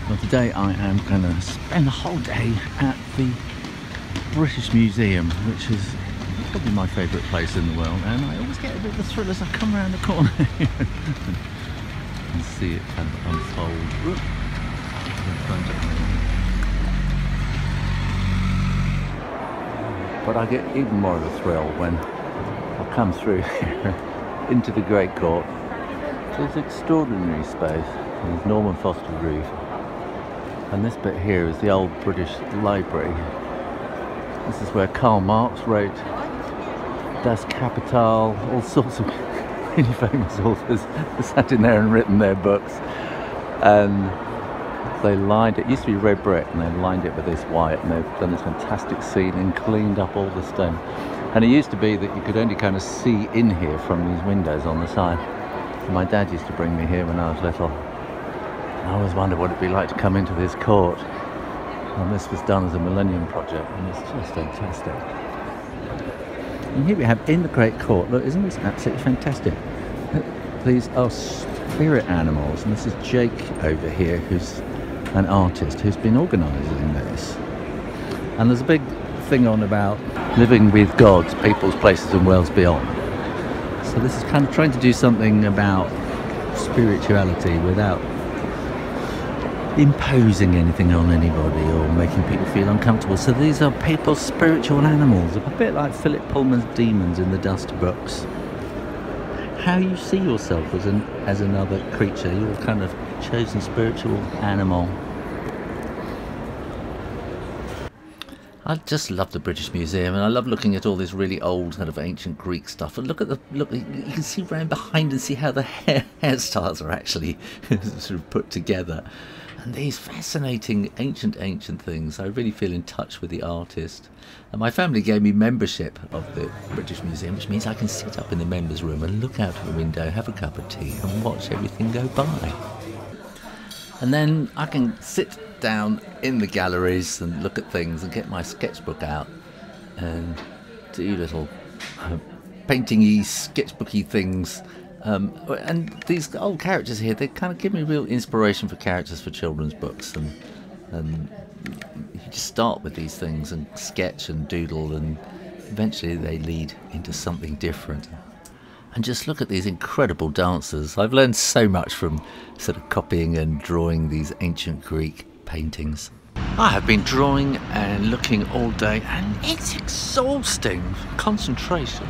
Well, today I am going to spend the whole day at the British Museum, which is probably my favourite place in the world, and I always get a bit of a thrill as I come around the corner here and see it kind of unfold in front of me. But I get even more of a thrill when I come through here into the Great Court. It's extraordinary space, and there's Norman Foster roof. And this bit here is the old British Library. This is where Karl Marx wrote Das Kapital, all sorts of really famous authors sat in there and written their books. And they lined it, used to be red brick, and they lined it with this white, and they've done this fantastic ceiling, cleaned up all the stone. And it used to be that you could only kind of see in here from these windows on the side. And my dad used to bring me here when I was little. I always wondered what it'd be like to come into this court. And this was done as a Millennium Project, and it's just fantastic. And here we have in the Great Court, look, isn't this absolutely fantastic? These are spirit animals, and this is Jake over here, who's an artist who's been organising this. And there's a big thing on about living with gods, peoples, places and worlds beyond. So this is kind of trying to do something about spirituality without imposing anything on anybody or making people feel uncomfortable. So these are people's spiritual animals, a bit like Philip Pullman's demons in the Dust books. How you see yourself as another creature, your kind of chosen spiritual animal. I just love the British Museum, and I love looking at all this really old kind of ancient Greek stuff. And look, you can see round behind and see how the hairstyles are actually sort of put together. And these fascinating ancient things. I really feel in touch with the artist. And my family gave me membership of the British Museum, which means I can sit up in the members' room and look out of the window, have a cup of tea and watch everything go by. And then I can sit down in the galleries and look at things and get my sketchbook out and do little painting-y, sketchbooky things. And these old characters here, they kind of give me real inspiration for characters for children's books. And you just start with these things and sketch and doodle, and eventually they lead into something different. And just look at these incredible dancers. I've learned so much from sort of copying and drawing these ancient Greek paintings. I have been drawing and looking all day, and it's exhausting. Concentration.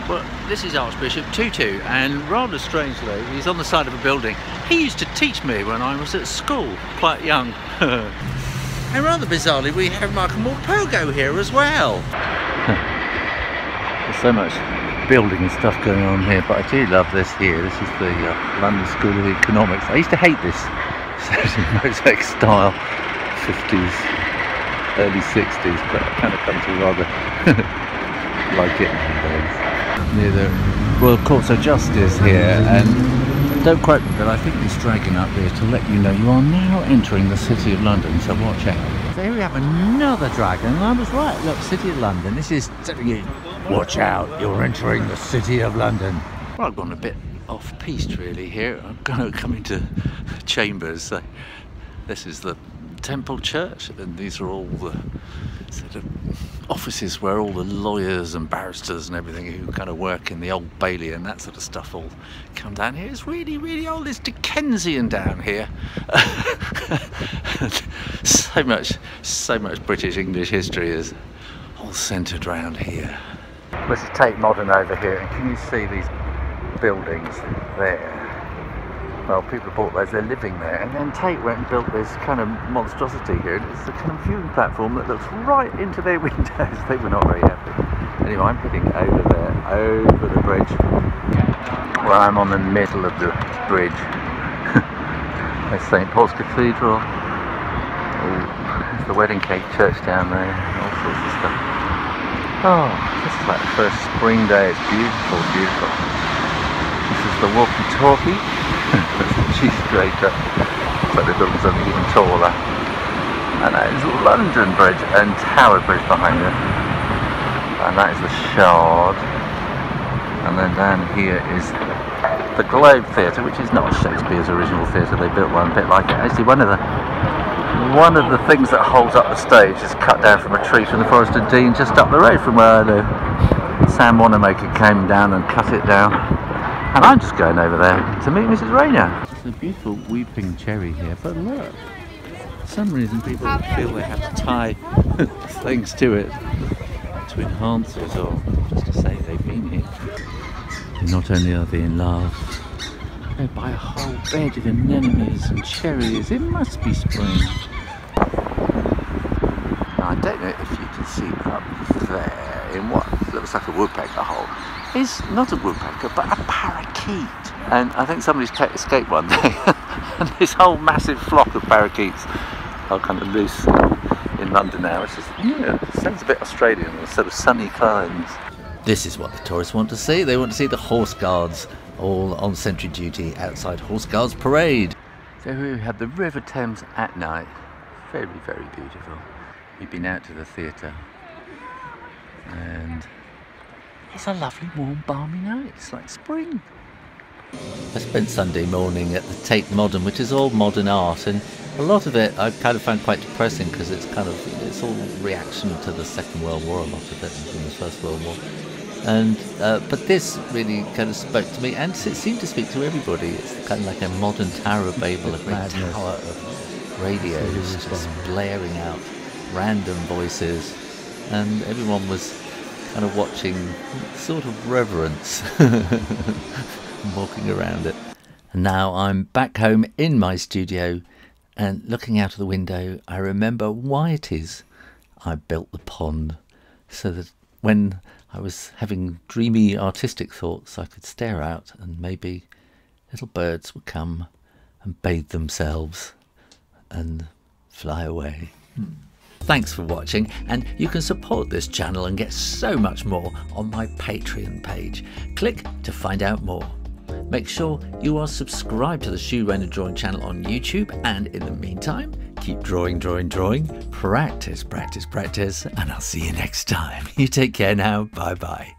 Well, this is Archbishop Tutu, and rather strangely, he's on the side of a building. He used to teach me when I was at school, quite young. And rather bizarrely, we have Michael Pogo here as well. There's so much building and stuff going on here, but I do love this here. This is the London School of Economics. I used to hate this mosaic style, 50s, early 60s, but I kind of come to rather like it nowadays. Near the Royal Courts of Justice here, and don't quote me, but I think this dragon up there to let you know you are now entering the City of London, so watch out. So here we have another dragon, and I was right, look, City of London, this is telling you, watch out, you're entering the City of London. Well, I've gone a bit off-piste really here. I'm going to come into chambers. So this is the Temple Church, and these are all the sort of offices where all the lawyers and barristers and everything who kind of work in the Old Bailey and that sort of stuff all come down here. It's really, really old. It's Dickensian down here. so much British English history is all centred around here. This is Tate Modern over here, and can you see these buildings there? Well, people bought those, they're living there, and then Tate went and built this kind of monstrosity here. It's a kind of viewing platform that looks right into their windows. They were not very happy. Anyway, I'm heading over there, over the bridge, where I'm on the middle of the bridge. There's St. Paul's Cathedral. Oh, there's the Wedding Cake Church down there, all sorts of stuff. Oh, this is like the first spring day. It's beautiful, beautiful. This is the walkie-talkie. That's the cheese grater. So they're building something even taller. And that is London Bridge and Tower Bridge behind it. And that is the Shard. And then down here is the Globe Theatre, which is not Shakespeare's original theatre. They built one a bit like it. Actually, one of the things that holds up the stage is cut down from a tree from the Forest of Dean, just up the road from where I live. Sam Wanamaker came down and cut it down, and I'm just going over there to meet Mrs. Rayner. It's a beautiful weeping cherry here, but look, for some reason people feel they have to tie things to it to enhance it, or just to say they've been here. Not only are they in love, they buy a whole bed of anemones and cherries. It must be spring. Now, I don't know if you can see up there in what looks like a woodpecker hole. It's not a woodpecker, but a parakeet. And I think somebody's escaped one day, and this whole massive flock of parakeets are kind of loose in London now. It's just, it sounds a bit Australian, with sort of sunny climes. This is what the tourists want to see. They want to see the Horse Guards all on sentry duty outside Horse Guards Parade. So here we have the River Thames at night. Very, very beautiful. We've been out to the theatre, and it's a lovely warm balmy night. It's like spring. I spent Sunday morning at the Tate Modern, which is all modern art, and a lot of it I kind of found quite depressing because it's kind of, it's all reaction to the Second World War, a lot of it, from the First World War. And but this really kind of spoke to me, and it seemed to speak to everybody. It's kind of like a modern Tower of Babel, a great tower of radios just blaring out random voices, and everyone was kind of watching, sort of reverence, walking around it. And now I'm back home in my studio, and looking out of the window, I remember why it is I built the pond, so that when I was having dreamy artistic thoughts, I could stare out and maybe little birds would come and bathe themselves and fly away. Thanks for watching, and you can support this channel and get so much more on my Patreon page. Click to find out more. Make sure you are subscribed to the Shoo Rayner Drawing Channel on YouTube, and in the meantime, keep drawing, drawing, drawing. Practice, practice, practice, and I'll see you next time. You take care now. Bye bye.